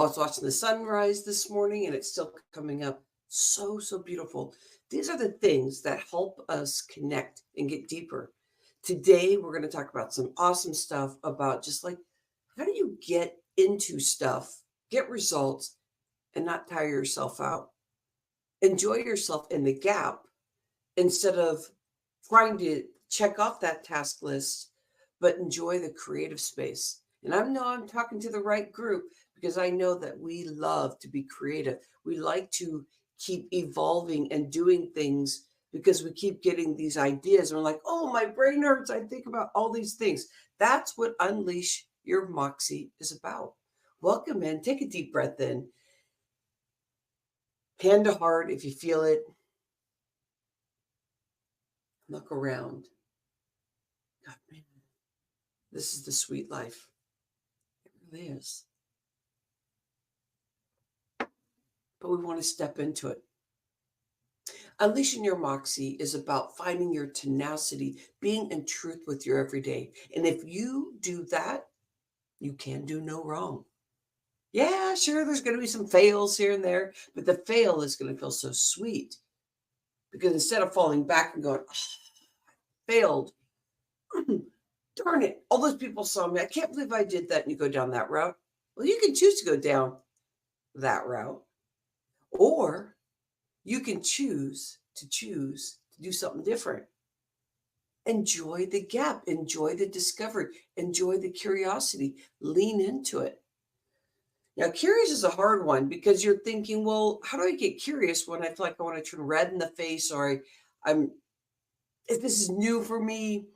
I was watching the sunrise this morning and it's still coming up. So beautiful. These are the things that help us connect and get deeper. Today, we're going to talk about some awesome stuff about just like how do you get into stuff, get results, and not tire yourself out. Enjoy yourself in the gap instead of trying to check off that task list, but enjoy the creative space. And I know I'm talking to the right group because I know that we love to be creative. We like to keep evolving and doing things because we keep getting these ideas. And we're like, oh, my brain hurts. I think about all these things. That's what Unleash Your Moxy is about. Welcome in. Take a deep breath in. Hand to heart if you feel it. Look around. God, man, this is the sweet life. It really is. But we want to step into it. Unleashing your moxie is about finding your tenacity, being in truth with your everyday. And if you do that, you can do no wrong. Yeah, sure, there's going to be some fails here and there, but the fail is going to feel so sweet because instead of falling back and going, oh, I failed, darn it, all those people saw me. I can't believe I did that. And you go down that route. Well, you can choose to go down that route, or you can choose to do something different. Enjoy the gap, enjoy the discovery, enjoy the curiosity, lean into it. Now, curious is a hard one because you're thinking, well, how do I get curious when I feel like I want to turn red in the face, or I'm if this is new for me,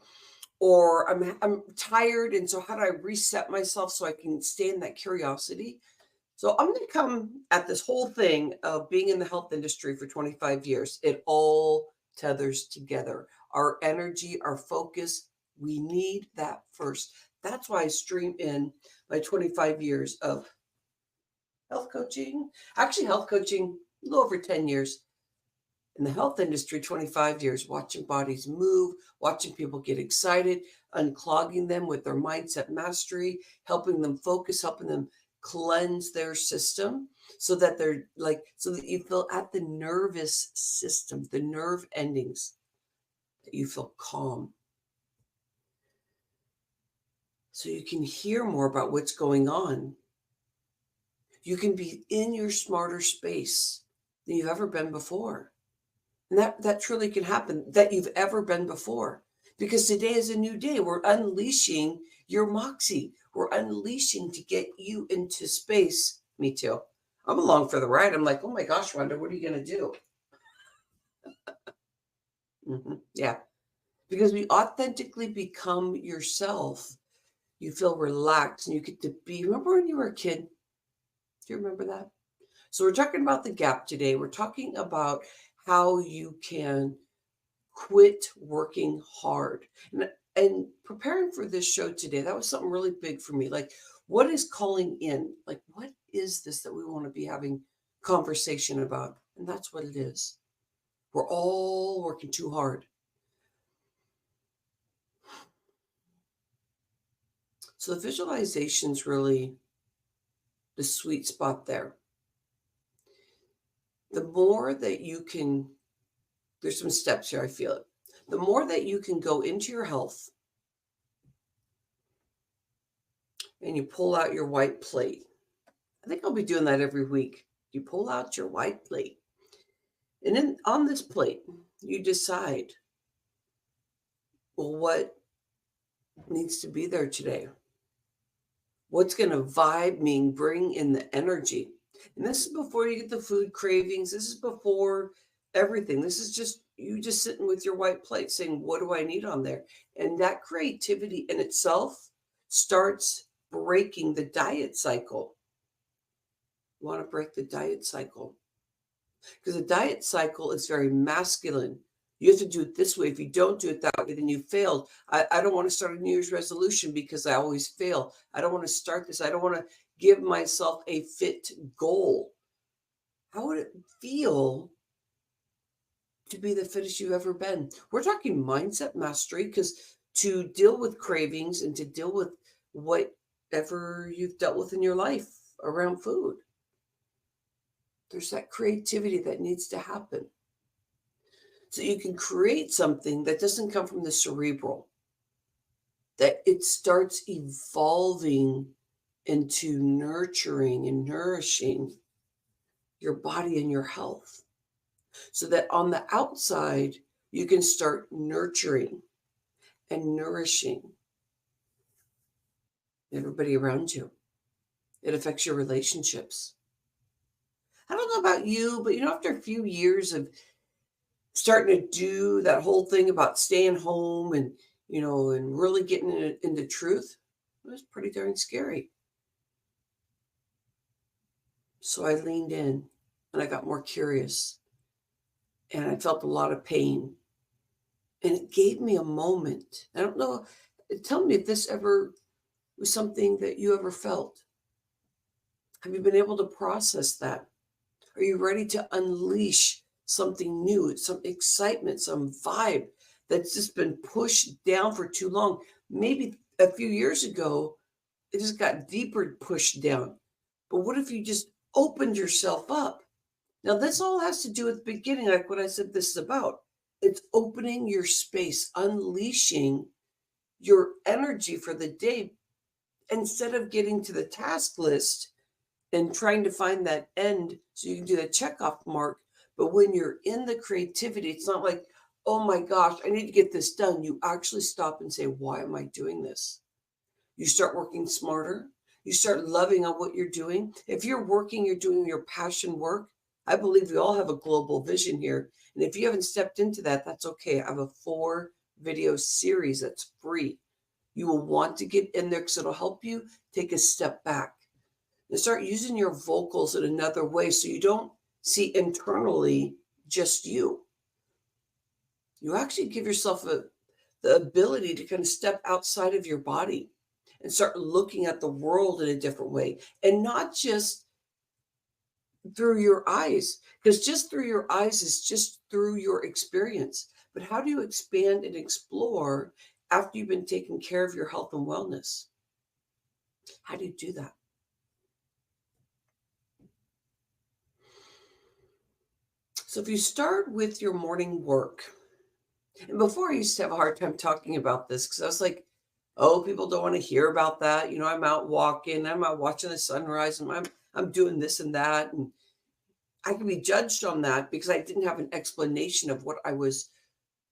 or I'm tired, and so how do I reset myself so I can stay in that curiosity? So I'm going to come at this whole thing of being in the health industry for 25 years. It all tethers together. Our energy, our focus, we need that first. That's why I stream in my 25 years of health coaching. Actually, health coaching, a little over 10 years. In the health industry, 25 years, watching bodies move, watching people get excited, unclogging them with their mindset mastery, helping them focus, helping them cleanse their system so that so that you feel at the nervous system, the nerve endings, that you feel calm. So you can hear more about what's going on. You can be in your smarter space than you've ever been before. And that truly can happen, that you've ever been before. Because today is a new day. We're unleashing your moxie. We're unleashing to get you into space. Me too. I'm along for the ride. I'm like, oh my gosh, Wanda, what are you going to do? Yeah. Because we authentically become yourself. You feel relaxed and you get to be. Remember when you were a kid? Do you remember that? So we're talking about the gap today. We're talking about how you can quit working hard. And preparing for this show today, that was something really big for me. Like, what is calling in? Like, what is this that we want to be having conversation about? And that's what it is. We're all working too hard. So the visualization is really the sweet spot there. The more that you can, there's some steps here, I feel it. The more that you can go into your health and you pull out your white plate. I think I'll be doing that every week. You pull out your white plate. And then on this plate, you decide, well, what needs to be there today? What's going to vibe me, bring in the energy? And this is before you get the food cravings. This is before everything. This is just you just sitting with your white plate saying, what do I need on there? And that creativity in itself starts breaking the diet cycle. You want to break the diet cycle. Because the diet cycle is very masculine. You have to do it this way. If you don't do it that way, then you failed. I don't want to start a New Year's resolution because I always fail. I don't want to start this. I don't want to give myself a fit goal. How would it feel to be the fittest you've ever been? We're talking mindset mastery, because to deal with cravings and to deal with whatever you've dealt with in your life, around food. There's that creativity that needs to happen. So you can create something that doesn't come from the cerebral, that it starts evolving into nurturing and nourishing your body and your health. So that on the outside, you can start nurturing and nourishing everybody around you. It affects your relationships. I don't know about you, but after a few years of starting to do that whole thing about staying home and really getting into truth, it was pretty darn scary. So I leaned in and I got more curious and I felt a lot of pain. And it gave me a moment. I don't know. Tell me if this ever was something that you ever felt. Have you been able to process that? Are you ready to unleash something new, some excitement, some vibe that's just been pushed down for too long? Maybe a few years ago, it just got deeper pushed down. But what if you just opened yourself up? Now, this all has to do with the beginning, like what I said this is about. It's opening your space, unleashing your energy for the day instead of getting to the task list and trying to find that end so you can do the checkoff mark. But when you're in the creativity, it's not like, oh my gosh, I need to get this done. You actually stop and say, why am I doing this? You start working smarter. You start loving on what you're doing. If you're working, you're doing your passion work. I believe we all have a global vision here. And if you haven't stepped into that, that's okay. I have a 4-video series that's free. You will want to get in there because it'll help you take a step back and start using your vocals in another way so you don't see internally just you. You actually give yourself the ability to kind of step outside of your body and start looking at the world in a different way and not just through your eyes, because just through your eyes is just through your experience. But how do you expand and explore after you've been taking care of your health and wellness? How do you do that? So if you start with your morning work, and before I used to have a hard time talking about this because I was like, oh, people don't want to hear about that. I'm out walking, I'm out watching the sunrise, and I'm doing this and that. And I can be judged on that because I didn't have an explanation of what I was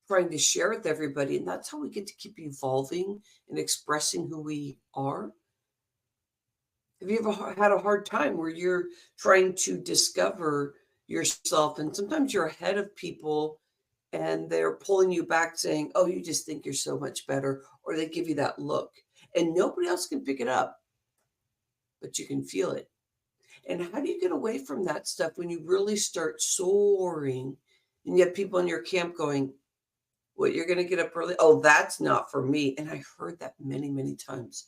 trying to share with everybody. And that's how we get to keep evolving and expressing who we are. Have you ever had a hard time where you're trying to discover yourself and sometimes you're ahead of people and they're pulling you back saying, oh, you just think you're so much better, or they give you that look and nobody else can pick it up, but you can feel it. And how do you get away from that stuff when you really start soaring and you have people in your camp going, what, you're going to get up early? Oh, that's not for me. And I heard that many, many times.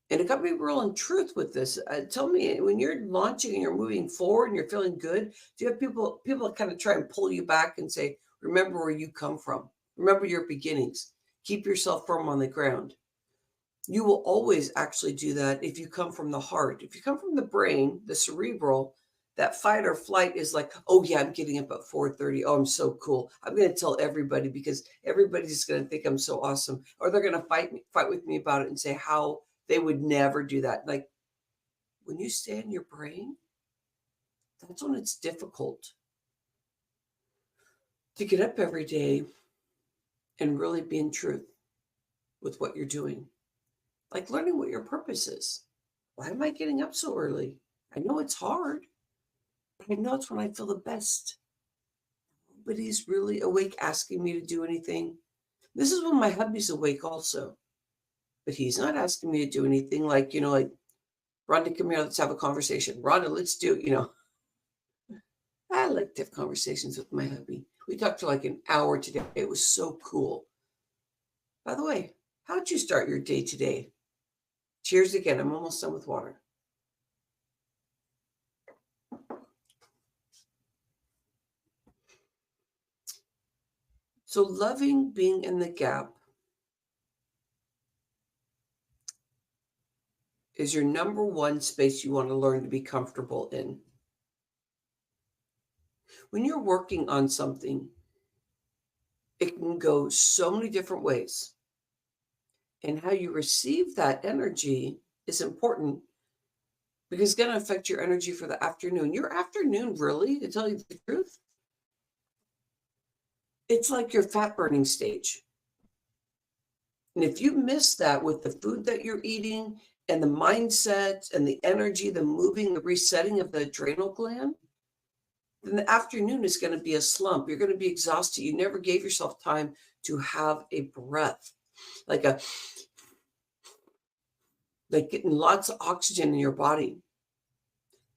And it got me real in truth with this. Tell me, when you're launching and you're moving forward and you're feeling good, do you have people that kind of try and pull you back and say, remember where you come from. Remember your beginnings. Keep yourself firm on the ground. You will always actually do that if you come from the heart. If you come from the brain, the cerebral, that fight or flight is like, oh yeah, I'm getting up at 4:30. Oh, I'm so cool. I'm going to tell everybody because everybody's going to think I'm so awesome. Or they're going to fight with me about it and say how they would never do that. Like when you stay in your brain, that's when it's difficult to get up every day and really be in truth with what you're doing. Like learning what your purpose is. Why am I getting up so early? I know it's hard, but I know it's when I feel the best. Nobody's really awake asking me to do anything. This is when my hubby's awake also, but he's not asking me to do anything like, Rhonda, come here, let's have a conversation. Rhonda, let's do. I like to have conversations with my hubby. We talked for like an hour today. It was so cool. By the way, how'd you start your day today? Cheers again. I'm almost done with water. So loving being in the gap is your number one space you want to learn to be comfortable in. When you're working on something, it can go so many different ways. And how you receive that energy is important because it's going to affect your energy for the afternoon. Your afternoon, really, to tell you the truth, it's like your fat burning stage. And if you miss that with the food that you're eating and the mindset and the energy, the moving, the resetting of the adrenal gland, then the afternoon is going to be a slump. You're going to be exhausted. You never gave yourself time to have a breath, like a like getting lots of oxygen in your body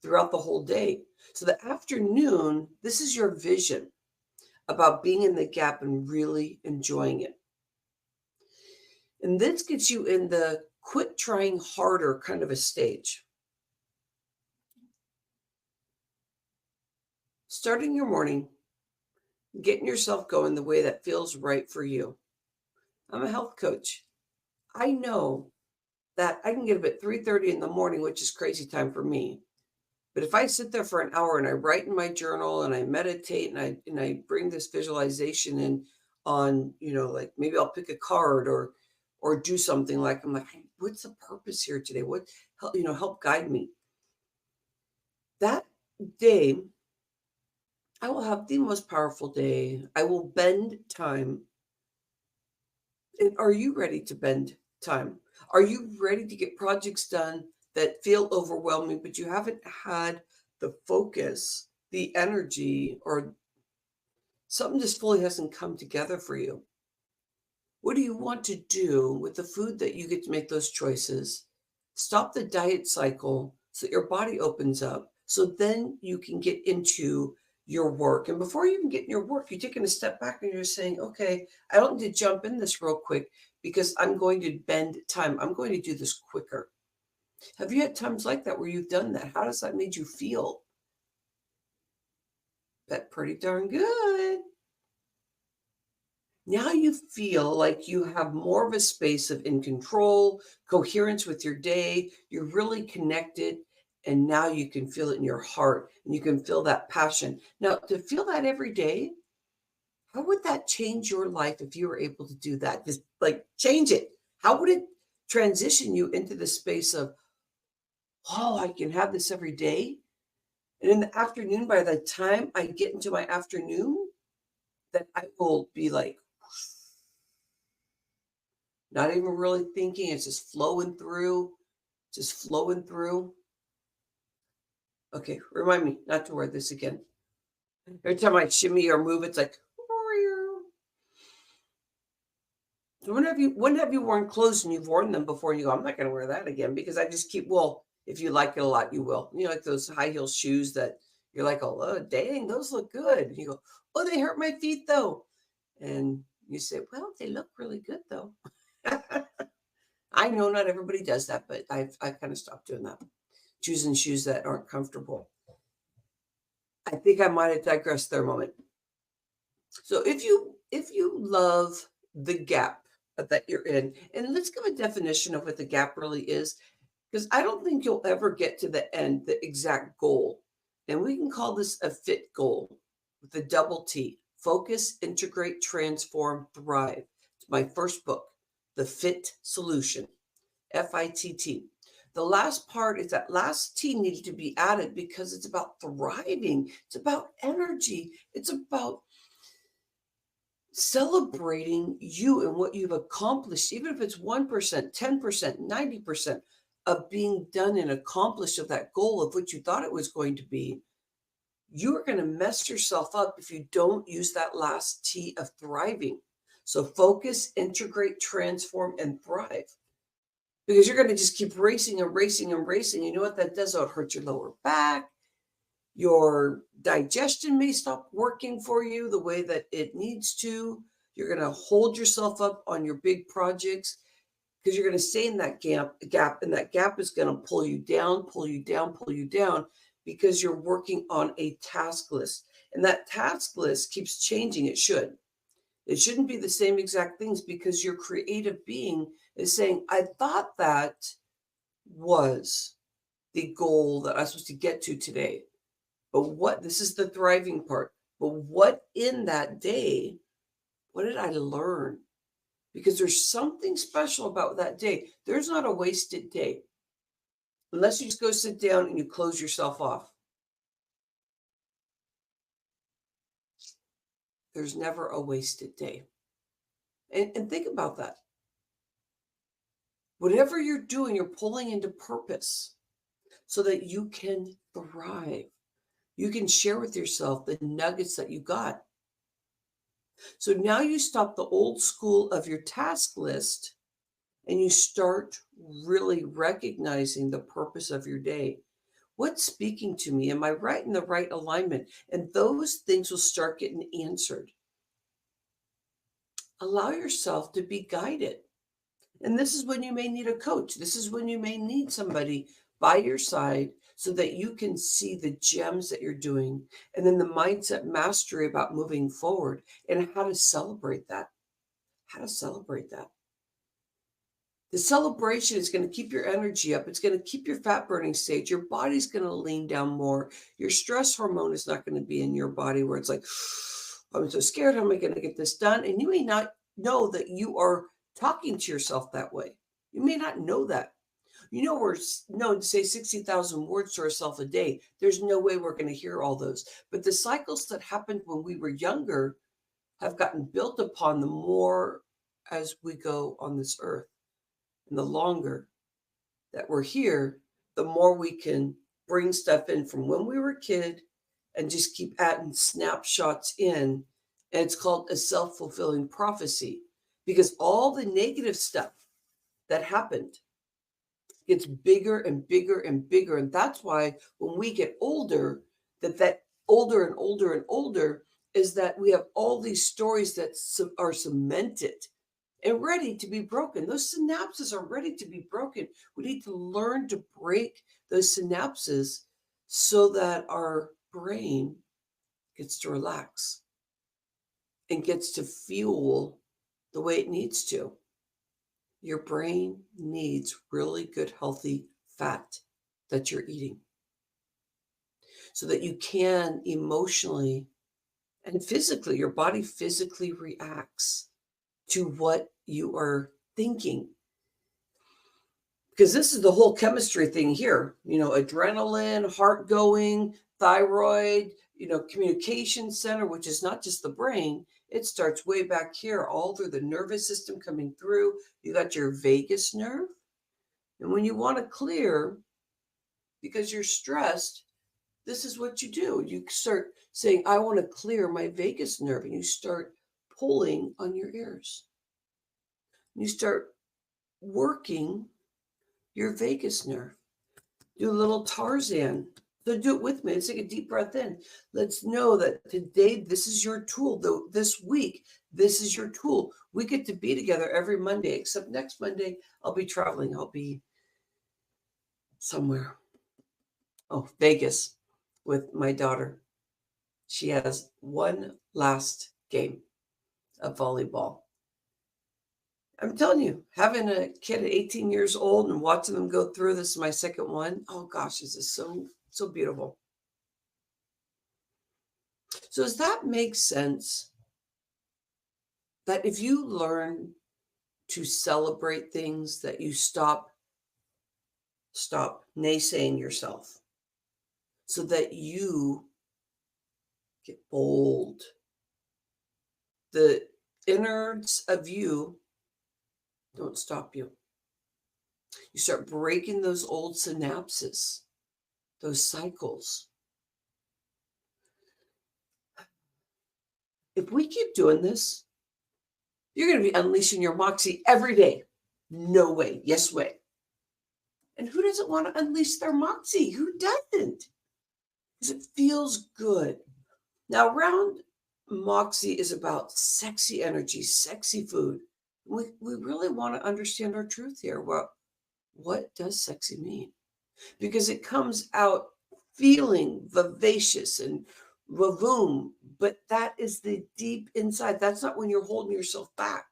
throughout the whole day. So the afternoon, this is your vision about being in the gap and really enjoying it. And this gets you in the quit trying harder kind of a stage. Starting your morning, getting yourself going the way that feels right for you. I'm a health coach. I know that I can get up at 3:30 in the morning, which is crazy time for me. But if I sit there for an hour and I write in my journal and I meditate and I bring this visualization in on, like maybe I'll pick a card or do something like I'm like, "Hey, what's the purpose here today? What help guide me." That day, I will have the most powerful day. I will bend time. And are you ready to bend time? Are you ready to get projects done that feel overwhelming, but you haven't had the focus, the energy, or something just fully hasn't come together for you? What do you want to do with the food that you get to make those choices? Stop the diet cycle so that your body opens up. So then you can get into your work. And before you even get in your work, you're taking a step back and you're saying, okay, I don't need to jump in this real quick because I'm going to bend time. I'm going to do this quicker. Have you had times like that where you've done that? How does that make you feel? Bet pretty darn good. Now you feel like you have more of a space of in control, coherence with your day. You're really connected. And now you can feel it in your heart and you can feel that passion. Now, to feel that every day, how would that change your life if you were able to do that? Just like change it. How would it transition you into the space of, oh, I can have this every day? And in the afternoon, by the time I get into my afternoon, that I will be like, not even really thinking, it's just flowing through, just flowing through. Okay, remind me not to wear this again. Every time I shimmy or move, it's like, so when have you worn clothes and you've worn them before and you go, I'm not gonna wear that again because I just keep, well, if you like it a lot, you will. Like those high heel shoes that you're like, oh dang, those look good. And you go, oh, they hurt my feet though. And you say, well, they look really good though. I know not everybody does that, but I've kind of stopped doing that. Choosing shoes that aren't comfortable. I think I might have digressed there a moment. So if you love the gap that you're in, and let's give a definition of what the gap really is, because I don't think you'll ever get to the end, the exact goal. And we can call this a fit goal with the double T: focus, integrate, transform, thrive. It's my first book, The Fit Solution. FITT. The last part is that last T needed to be added because it's about thriving. It's about energy. It's about celebrating you and what you've accomplished, even if it's 1%, 10%, 90% of being done and accomplished of that goal of what you thought it was going to be. You are going to mess yourself up if you don't use that last T of thriving. So focus, integrate, transform, and thrive. Because you're going to just keep racing and racing and racing. You know what that does? It hurts your lower back. Your digestion may stop working for you the way that it needs to. You're going to hold yourself up on your big projects because you're going to stay in that gap, and that gap is going to pull you down, pull you down, pull you down because you're working on a task list. And that task list keeps changing. It should. It shouldn't be the same exact things because your creative being is saying, I thought that was the goal that I was supposed to get to today? But what, this is the thriving part, but what in that day, what did I learn? Because there's something special about that day. There's not a wasted day unless you just go sit down and you close yourself off. There's never a wasted day. And think about that. Whatever you're doing, you're pulling into purpose so that you can thrive. You can share with yourself the nuggets that you got. So now you stop the old school of your task list and you start really recognizing the purpose of your day. What's speaking to me? Am I right in the right alignment? And those things will start getting answered. Allow yourself to be guided. And this is when you may need a coach. This is when you may need somebody by your side so that you can see the gems that you're doing and then the mindset mastery about moving forward and how to celebrate that. How to celebrate that. The celebration is going to keep your energy up. It's going to keep your fat burning stage. Your body's going to lean down more. Your stress hormone is not going to be in your body where it's like, I'm so scared. How am I going to get this done? And you may not know that you are talking to yourself that way. You may not know that. You know, we're known to say 60,000 words to ourselves a day. There's no way we're going to hear all those. But the cycles that happened when we were younger have gotten built upon the more as we go on this earth. And the longer that we're here, the more we can bring stuff in from when we were a kid and just keep adding snapshots in. And it's called a self-fulfilling prophecy because all the negative stuff that happened gets bigger and bigger and bigger. And that's why when we get older, that older and older and older is that we have all these stories that are cemented and ready to be broken. Those synapses are ready to be broken. We need to learn to break those synapses so that our brain gets to relax and gets to fuel the way it needs to. Your brain needs really good, healthy fat that you're eating so that you can emotionally and physically, your body physically reacts to what you are thinking. Because this is the whole chemistry thing here, adrenaline, heart going, thyroid, communication center, which is not just the brain. It starts way back here, all through the nervous system coming through. You got your vagus nerve. And when you want to clear, because you're stressed, this is what you do. You start saying, I want to clear my vagus nerve. And you start pulling on your ears. You start working your vagus nerve. Do a little Tarzan. So do it with me. Let's take a deep breath in. Let's know that today, this is your tool. Though this week, this is your tool. We get to be together every Monday, except next Monday, I'll be traveling. I'll be somewhere. Oh, Vegas with my daughter. She has one last game of volleyball. I'm telling you, having a kid at 18 years old and watching them go through, this is my second one. Oh gosh, this is so beautiful. So does that make sense? That if you learn to celebrate things, that you stop naysaying yourself so that you get bold. The innards of you don't stop you. You start breaking those old synapses, those cycles. If we keep doing this, you're going to be unleashing your moxie every day. No way. Yes way. And who doesn't want to unleash their moxie? Who doesn't? Because it feels good. Now, around moxie is about sexy energy, sexy food. We really want to understand our truth here. Well, what does sexy mean? Because it comes out feeling vivacious and vavoom, but that is the deep inside. That's not when you're holding yourself back.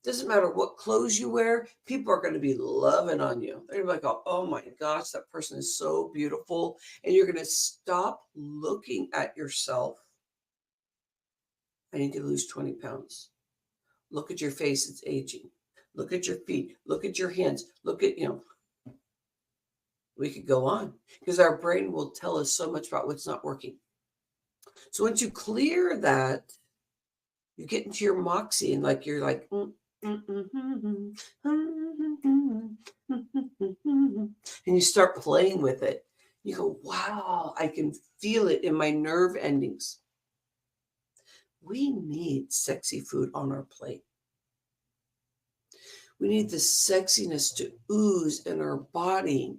Doesn't matter what clothes you wear, people are going to be loving on you. They're going to be like, oh my gosh, that person is so beautiful. And you're going to stop looking at yourself. I need to lose 20 pounds. Look at your face, it's aging. Look at your feet. Look at your hands. Look at, we could go on because our brain will tell us so much about what's not working. So once you clear that, you get into your moxie and like you're like, and you start playing with it. You go, wow, I can feel it in my nerve endings. We need sexy food on our plate. We need the sexiness to ooze in our body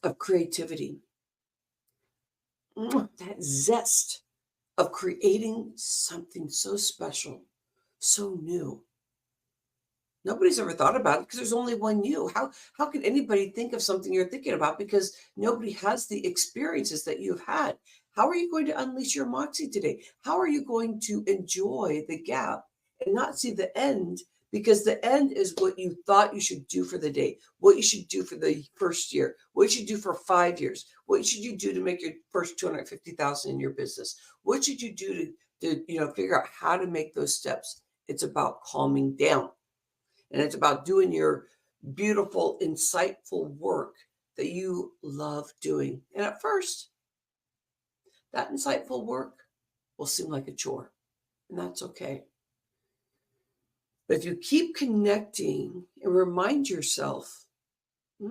of creativity. That zest of creating something so special, so new. Nobody's ever thought about it because there's only one you. How can anybody think of something you're thinking about because nobody has the experiences that you've had? How are you going to unleash your moxie today? How are you going to enjoy the gap and not see the end? Because the end is what you thought you should do for the day, what you should do for the first year, what you should do for 5 years, what should you do to make your first 250,000 in your business? What should you do to figure out how to make those steps? It's about calming down. And it's about doing your beautiful, insightful work that you love doing. And at first, that insightful work will seem like a chore, and that's okay. But if you keep connecting and remind yourself, yeah,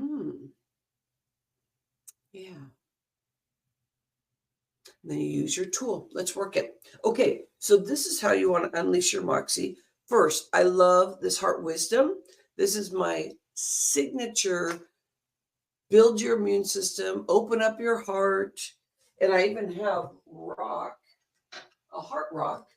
and then you use your tool. Let's work it. Okay, so this is how you want to unleash your moxie. First, I love this heart wisdom. This is my signature build your immune system, open up your heart. And I even have a heart rock.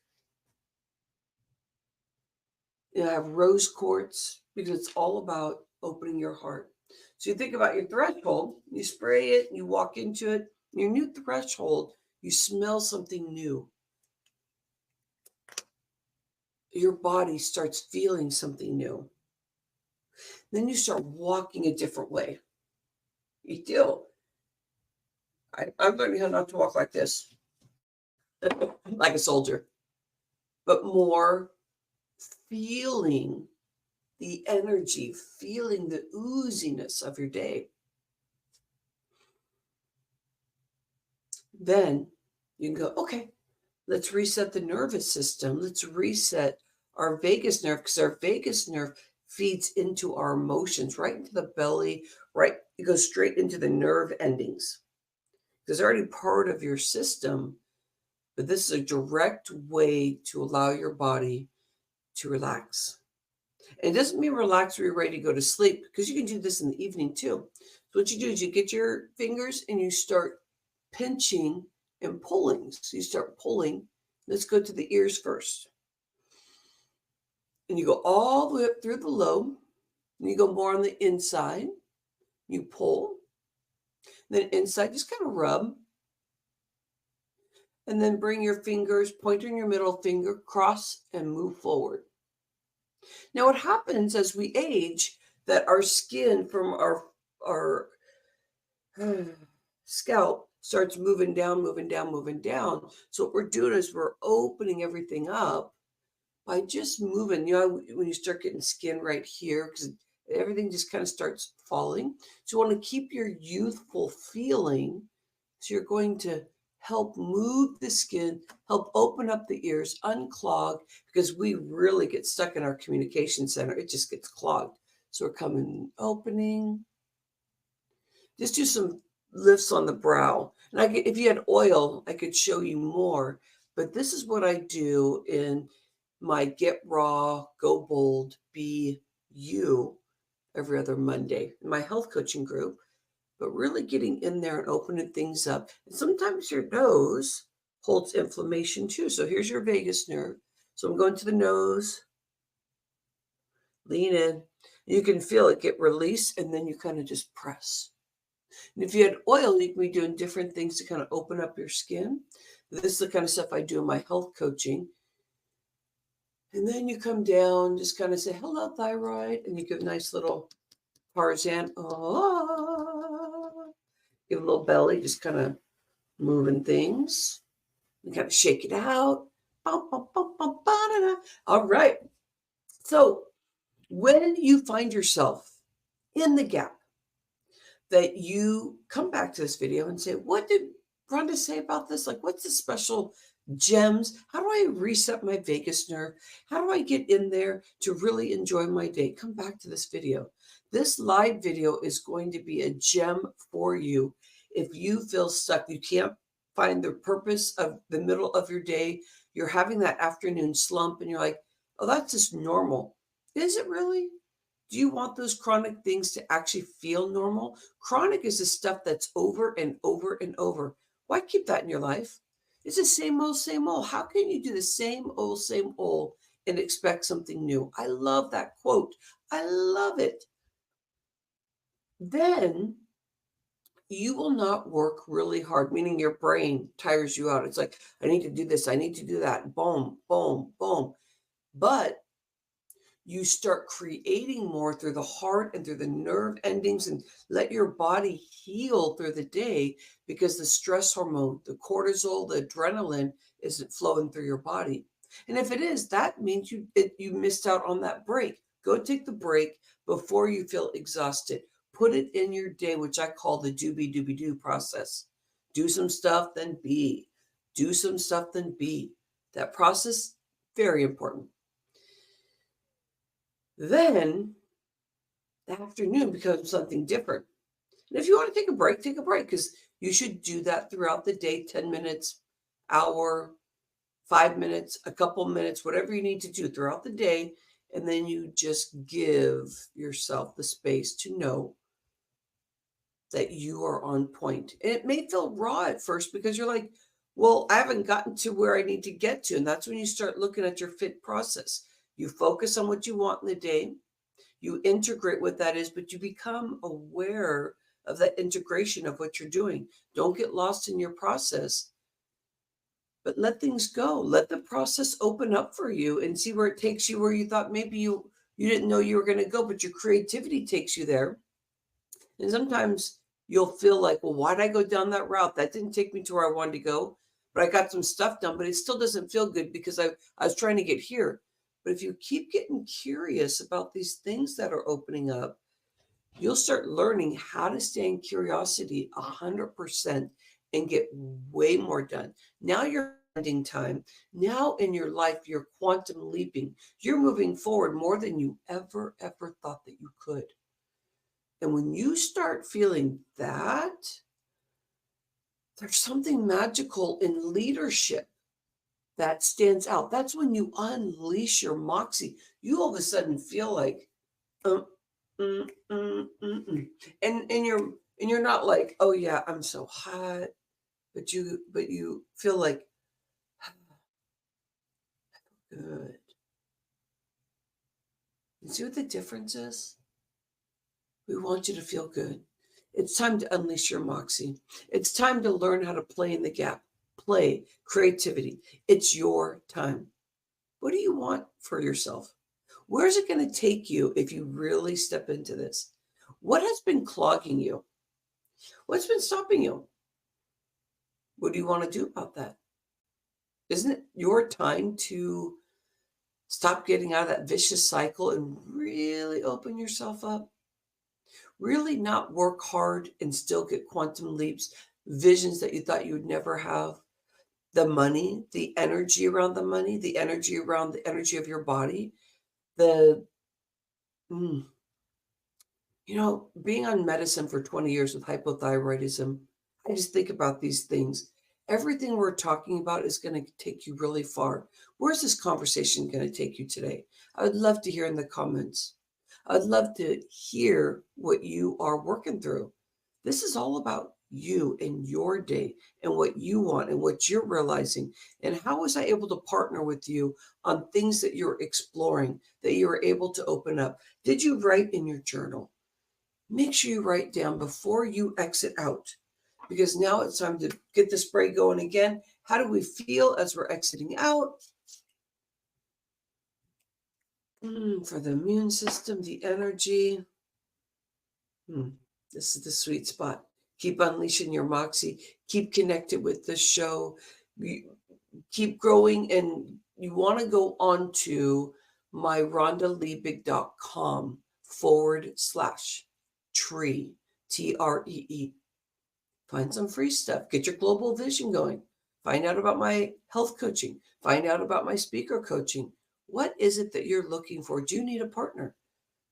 And I have rose quartz because it's all about opening your heart. So you think about your threshold, you spray it, you walk into it, your new threshold, you smell something new. Your body starts feeling something new. Then you start walking a different way. You do. I'm learning how not to walk like this, like a soldier, but more feeling the energy, feeling the ooziness of your day. Then you can go, okay, let's reset the nervous system. Let's reset our vagus nerve because our vagus nerve feeds into our emotions, right into the belly, right? It goes straight into the nerve endings. Because they're already part of your system, but this is a direct way to allow your body to relax. And it doesn't mean relax when you're ready to go to sleep, because you can do this in the evening too. So what you do is you get your fingers and you start pinching and pulling. So you start pulling. Let's go to the ears first. And you go all the way up through the lobe. And you go more on the inside. You pull. Then inside, just kind of rub. And then bring your fingers, pointing your middle finger, cross and move forward. Now, what happens as we age, that our skin from our scalp starts moving down, moving down, moving down. So what we're doing is we're opening everything up by just moving. When you start getting skin right here, because everything just kind of starts falling. So you want to keep your youthful feeling. So you're going to help move the skin, help open up the ears, unclog, because we really get stuck in our communication center. It just gets clogged. So we're coming, opening. Just do some lifts on the brow. And if you had oil, I could show you more. But this is what I do in my Get Raw, Go Bold, Be You every other Monday in my health coaching group. But really getting in there and opening things up. And sometimes your nose holds inflammation too. So here's your vagus nerve. So I'm going to the nose, lean in. You can feel it get released, and then you kind of just press. And if you had oil, you can be doing different things to kind of open up your skin. This is the kind of stuff I do in my health coaching. And then you come down, just kind of say, hello, thyroid. And you give a nice little Tarzan. Oh, give a little belly, just kind of moving things. You kind of shake it out. Bum, bum, bum, bum, ba-da-da. All right. So when you find yourself in the gap, that you come back to this video and say, what did Rhonda say about this? Like, what's the special gems? How do I reset my vagus nerve? How do I get in there to really enjoy my day? Come back to this video. This live video is going to be a gem for you. If you feel stuck, you can't find the purpose of the middle of your day, you're having that afternoon slump and you're like, oh, that's just normal. Is it really? Do you want those chronic things to actually feel normal? Chronic is the stuff that's over and over and over. Why keep that in your life? It's the same old, same old. How can you do the same old and expect something new? I love that quote. I love it. Then you will not work really hard, meaning your brain tires you out. It's like, I need to do this, I need to do that. Boom, boom, boom. But you start creating more through the heart and through the nerve endings and let your body heal through the day because the stress hormone, the cortisol, the adrenaline isn't flowing through your body. And if it is, that means you missed out on that break. Go take the break before you feel exhausted. Put it in your day, which I call the do process. Do some stuff, then be. Do some stuff, then be. That process, very important. Then the afternoon becomes something different. And if you want to take a break because you should do that throughout the day 10 minutes, hour, 5 minutes, a couple minutes, whatever you need to do throughout the day. And then you just give yourself the space to know that you are on point. And it may feel raw at first because you're like, well, I haven't gotten to where I need to get to. And that's when you start looking at your fit process. You focus on what you want in the day. You integrate what that is, but you become aware of that integration of what you're doing. Don't get lost in your process, but let things go. Let the process open up for you and see where it takes you, where you thought maybe you didn't know you were going to go, but your creativity takes you there. And sometimes you'll feel like, well, why did I go down that route? That didn't take me to where I wanted to go, but I got some stuff done, but it still doesn't feel good because I was trying to get here. But if you keep getting curious about these things that are opening up, you'll start learning how to stay in curiosity 100% and get way more done. Now you're spending time. Now in your life, you're quantum leaping. You're moving forward more than you ever thought that you could. And when you start feeling that, there's something magical in leadership that stands out. That's when you unleash your moxie. You all of a sudden feel like, mm, mm, mm, mm. And you're not like, oh yeah, I'm so hot, but you feel like good. You see what the difference is? We want you to feel good. It's time to unleash your moxie. It's time to learn how to play in the gap. Play, creativity. It's your time. What do you want for yourself? Where's it going to take you if you really step into this? What has been clogging you? What's been stopping you? What do you want to do about that? Isn't it your time to stop getting out of that vicious cycle and really open yourself up? Really not work hard and still get quantum leaps, visions that you thought you would never have, the money, the energy around the money, the energy around the energy of your body, the, mm, being on medicine for 20 years with hypothyroidism, I just think about these things. Everything we're talking about is going to take you really far. Where's this conversation going to take you today? I would love to hear in the comments. I'd love to hear what you are working through. This is all about you and your day and what you want and what you're realizing. And how was I able to partner with you on things that you're exploring, that you were able to open up? Did you write in your journal? Make sure you write down before you exit out, because now it's time to get the spray going again. How do we feel as we're exiting out? For the immune system, the energy. Hmm, this is the sweet spot. Keep unleashing your moxie. Keep connected with the show. Keep growing, and you want to go on to my rhondaliebig.com/tree, TREE. Find some free stuff. Get your global vision going. Find out about my health coaching. Find out about my speaker coaching. What is it that you're looking for? Do you need a partner?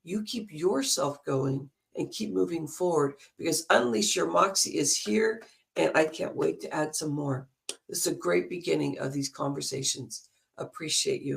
You keep yourself going and keep moving forward, because Unleash Your Moxie is here, and I can't wait to add some more. This is a great beginning of these conversations. Appreciate you.